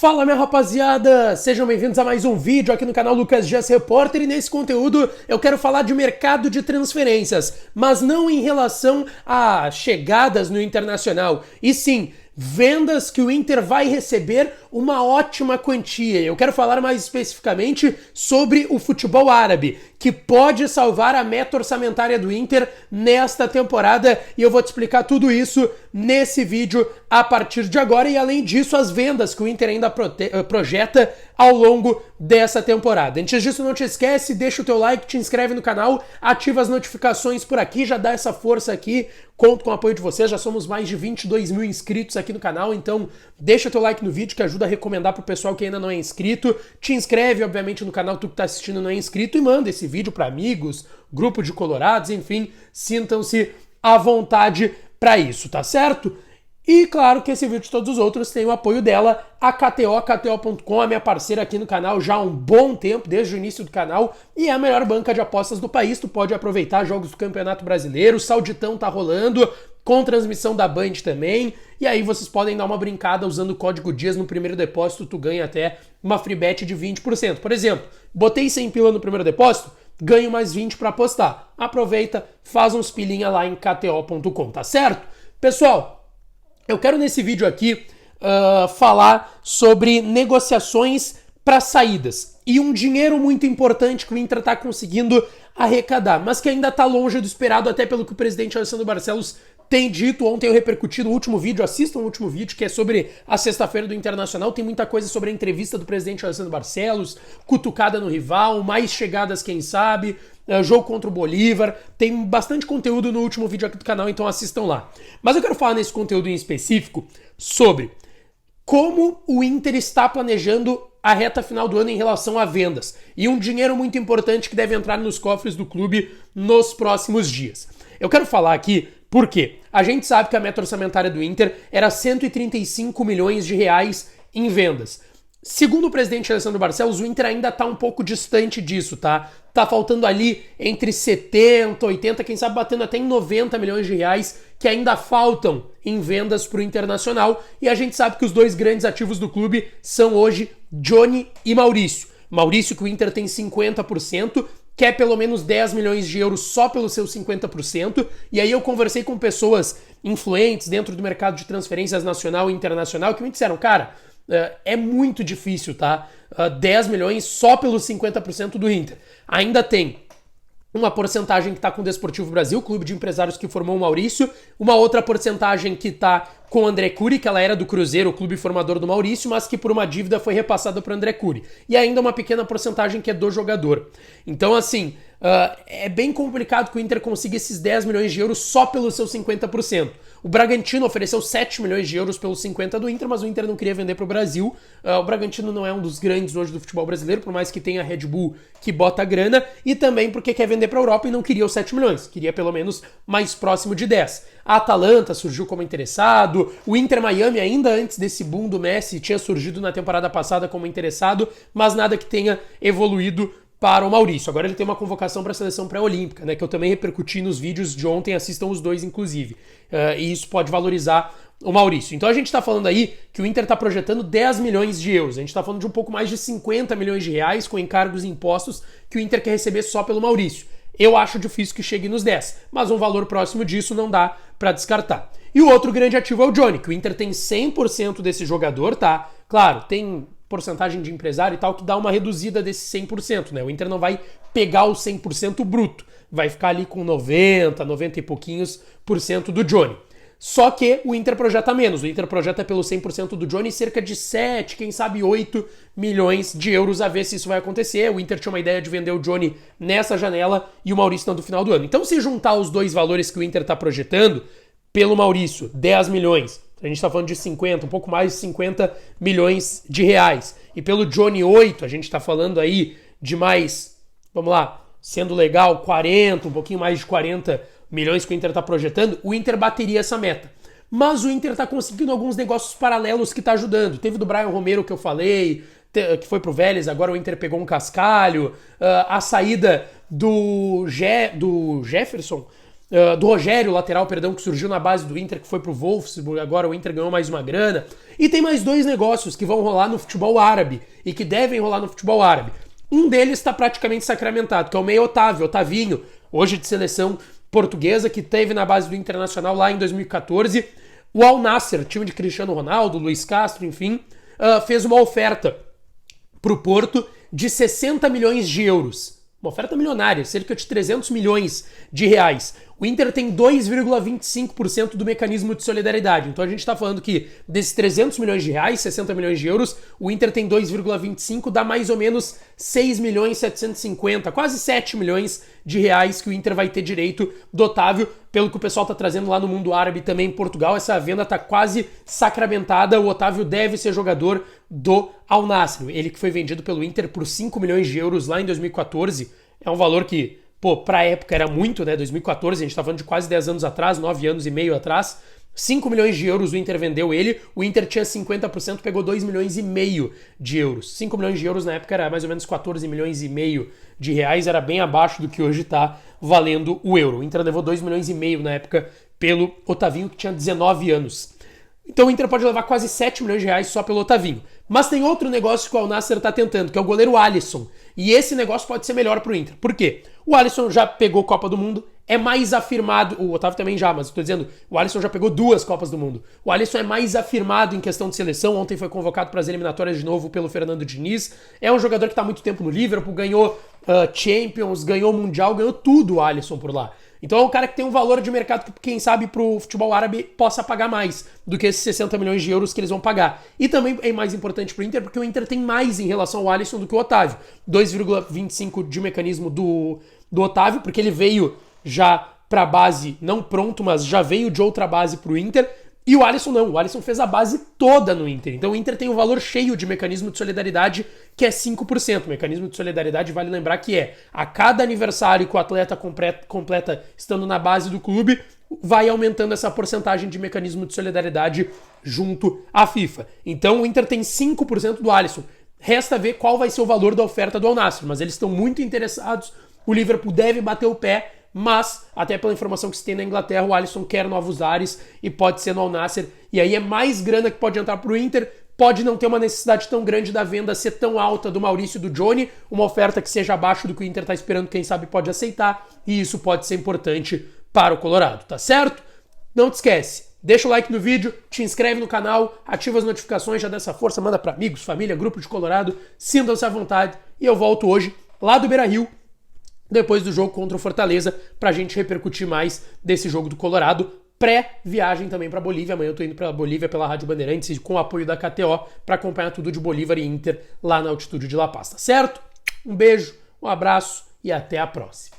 Fala, minha rapaziada! Sejam bem-vindos a mais um vídeo aqui no canal Lucas Dias Repórter, e nesse conteúdo eu quero falar de mercado de transferências, mas não em relação a chegadas no Internacional, e sim vendas que o Inter vai receber uma ótima quantia. Eu quero falar mais especificamente sobre o futebol árabe, que pode salvar a meta orçamentária do Inter nesta temporada, e eu vou te explicar tudo isso nesse vídeo a partir de agora, e além disso as vendas que o Inter ainda projeta ao longo dessa temporada. Antes disso, não te esquece, deixa o teu like, te inscreve no canal, ativa as notificações por aqui, já dá essa força aqui, conto com o apoio de vocês, já somos mais de 22 mil inscritos aqui no canal, então deixa teu like no vídeo que ajuda a recomendar pro pessoal que ainda não é inscrito, te inscreve obviamente no canal, tu que tá assistindo não é inscrito, e manda esse vídeo para amigos, grupo de colorados, enfim, sintam-se à vontade para isso, tá certo? E claro que esse vídeo e todos os outros têm o apoio dela, a KTO, KTO.com, a minha parceira aqui no canal já há um bom tempo, desde o início do canal, e é a melhor banca de apostas do país. Tu pode aproveitar jogos do Campeonato Brasileiro, o Sauditão tá rolando, com transmissão da Band também, e aí vocês podem dar uma brincada usando o código DIAS no primeiro depósito, tu ganha até uma free bet de 20%. Por exemplo, botei 100 pila no primeiro depósito, ganho mais 20 para apostar. Aproveita, faz uns pilinha lá em KTO.com, tá certo? Pessoal, eu quero nesse vídeo aqui falar sobre negociações para saídas e um dinheiro muito importante que o Inter está conseguindo arrecadar, mas que ainda está longe do esperado, até pelo que o presidente Alessandro Barcelos tem dito. Ontem eu repercuti no último vídeo, assistam o último vídeo, que é sobre a sexta-feira do Internacional, tem muita coisa sobre a entrevista do presidente Alessandro Barcelos, cutucada no rival, mais chegadas quem sabe, jogo contra o Bolívar, tem bastante conteúdo no último vídeo aqui do canal, então assistam lá. Mas eu quero falar nesse conteúdo em específico sobre como o Inter está planejando a reta final do ano em relação a vendas, e um dinheiro muito importante que deve entrar nos cofres do clube nos próximos dias. Eu quero falar aqui porque a gente sabe que a meta orçamentária do Inter era 135 milhões de reais em vendas. Segundo o presidente Alessandro Barcelos, o Inter ainda tá um pouco distante disso, tá? Tá faltando ali entre 70, 80, quem sabe batendo até em 90 milhões de reais que ainda faltam em vendas pro Internacional, e a gente sabe que os dois grandes ativos do clube são hoje Johnny e Maurício. Maurício, que o Inter tem 50%, quer pelo menos 10 milhões de euros só pelos seus 50%, e aí eu conversei com pessoas influentes dentro do mercado de transferências nacional e internacional que me disseram, cara, é muito difícil, tá? 10 milhões só pelos 50% do Inter. Ainda tem uma porcentagem que está com o Desportivo Brasil, clube de empresários que formou o Maurício, uma outra porcentagem que está com o André Curi, que ela era do Cruzeiro, o clube formador do Maurício, mas que por uma dívida foi repassada para o André Curi. E ainda uma pequena porcentagem que é do jogador. Então, assim, é bem complicado que o Inter consiga esses 10 milhões de euros só pelos seus 50%. O Bragantino ofereceu 7 milhões de euros pelos 50% do Inter, mas o Inter não queria vender para o Brasil. O Bragantino não é um dos grandes hoje do futebol brasileiro, por mais que tenha a Red Bull que bota grana, e também porque quer vender para a Europa e não queria os 7 milhões, queria pelo menos mais próximo de 10. A Atalanta surgiu como interessado, o Inter Miami, ainda antes desse boom do Messi, tinha surgido na temporada passada como interessado, mas nada que tenha evoluído para o Maurício. Agora ele tem uma convocação para a seleção pré-olímpica, né, que eu também repercuti nos vídeos de ontem, assistam os dois inclusive, e isso pode valorizar o Maurício. Então a gente está falando aí que o Inter está projetando 10 milhões de euros, a gente está falando de um pouco mais de 50 milhões de reais com encargos e impostos que o Inter quer receber só pelo Maurício. Eu acho difícil que chegue nos 10, mas um valor próximo disso não dá para descartar. E o outro grande ativo é o Johnny, que o Inter tem 100% desse jogador, tá? Claro, tem porcentagem de empresário e tal que dá uma reduzida desse 100%, né? O Inter não vai pegar o 100% bruto, vai ficar ali com 90, 90 e pouquinhos por cento do Johnny. Só que o Inter projeta menos, o Inter projeta pelo 100% do Johnny cerca de 7, quem sabe 8 milhões de euros, a ver se isso vai acontecer. O Inter tinha uma ideia de vender o Johnny nessa janela e o Maurício no final do ano. Então, se juntar os dois valores que o Inter está projetando, pelo Maurício, 10 milhões, a gente está falando de 50, um pouco mais de 50 milhões de reais. E pelo Johnny 8, a gente está falando aí de mais, vamos lá, sendo legal, 40, um pouquinho mais de 40 milhões que o Inter está projetando, o Inter bateria essa meta. Mas o Inter está conseguindo alguns negócios paralelos que está ajudando. Teve do Brian Romero que eu falei, que foi pro Vélez, agora o Inter pegou um cascalho, a saída do Jefferson, do Rogério, lateral, perdão, que surgiu na base do Inter, que foi pro Wolfsburg, agora o Inter ganhou mais uma grana. E tem mais 2 negócios que vão rolar no futebol árabe e que devem rolar no futebol árabe. Um deles está praticamente sacramentado, que é o meio Otavinho, hoje de seleção portuguesa, que teve na base do Internacional lá em 2014. O Al Nassr, time de Cristiano Ronaldo, Luiz Castro, enfim, fez uma oferta pro Porto de 60 milhões de euros. Uma oferta milionária, cerca de 300 milhões de reais. O Inter tem 2,25% do mecanismo de solidariedade. Então a gente está falando que desses 300 milhões de reais, 60 milhões de euros, o Inter tem 2,25, dá mais ou menos 6 milhões 750, quase 7 milhões de reais que o Inter vai ter direito do Otávio. Pelo que o pessoal está trazendo lá no mundo árabe e também em Portugal, essa venda está quase sacramentada. O Otávio deve ser jogador do Al Nassr. Ele que foi vendido pelo Inter por 5 milhões de euros lá em 2014. É um valor que, pra época era muito, né? 2014, a gente tá falando de quase 10 anos atrás, 9 anos e meio atrás. 5 milhões de euros o Inter vendeu ele, o Inter tinha 50%, pegou 2 milhões e meio de euros. 5 milhões de euros na época era mais ou menos 14 milhões e meio de reais, era bem abaixo do que hoje tá valendo o euro. O Inter levou 2 milhões e meio na época pelo Otavinho, que tinha 19 anos. Então o Inter pode levar quase 7 milhões de reais só pelo Otavinho. Mas tem outro negócio que o Al Nassr tá tentando, que é o goleiro Alisson. E esse negócio pode ser melhor pro Inter. Por quê? O Alisson já pegou Copa do Mundo, é mais afirmado, o Otávio também já, mas eu tô dizendo, o Alisson já pegou 2 Copas do Mundo. O Alisson é mais afirmado em questão de seleção, ontem foi convocado para as eliminatórias de novo pelo Fernando Diniz. É um jogador que tá há muito tempo no Liverpool, ganhou Champions, ganhou Mundial, ganhou tudo o Alisson por lá. Então é um cara que tem um valor de mercado que, quem sabe, pro futebol árabe possa pagar mais do que esses 60 milhões de euros que eles vão pagar. E também é mais importante pro Inter, porque o Inter tem mais em relação ao Alisson do que o Otávio. 2,25 de mecanismo do Otávio, porque ele veio já pra base, não pronto, mas já veio de outra base pro Inter. E o Alisson não, o Alisson fez a base toda no Inter. Então o Inter tem um valor cheio de mecanismo de solidariedade, que é 5%. O mecanismo de solidariedade, vale lembrar que é a cada aniversário que o atleta completa estando na base do clube, vai aumentando essa porcentagem de mecanismo de solidariedade junto à FIFA. Então o Inter tem 5% do Alisson. Resta ver qual vai ser o valor da oferta do Al Nassr, mas eles estão muito interessados. O Liverpool deve bater o pé, mas, até pela informação que se tem na Inglaterra, o Alisson quer novos ares e pode ser no Al Nassr. E aí é mais grana que pode entrar pro Inter. Pode não ter uma necessidade tão grande da venda ser tão alta do Maurício e do Johnny, uma oferta que seja abaixo do que o Inter tá esperando, quem sabe pode aceitar, e isso pode ser importante para o Colorado, tá certo? Não te esquece, deixa o like no vídeo, te inscreve no canal, ativa as notificações, já dá essa força, manda para amigos, família, grupo de Colorado, sintam-se à vontade, e eu volto hoje lá do Beira-Rio, depois do jogo contra o Fortaleza, pra gente repercutir mais desse jogo do Colorado, pré-viagem também pra Bolívia. Amanhã eu tô indo pra Bolívia pela Rádio Bandeirantes com o apoio da KTO pra acompanhar tudo de Bolívar e Inter lá na altitude de La Paz, tá certo? Um beijo, um abraço e até a próxima.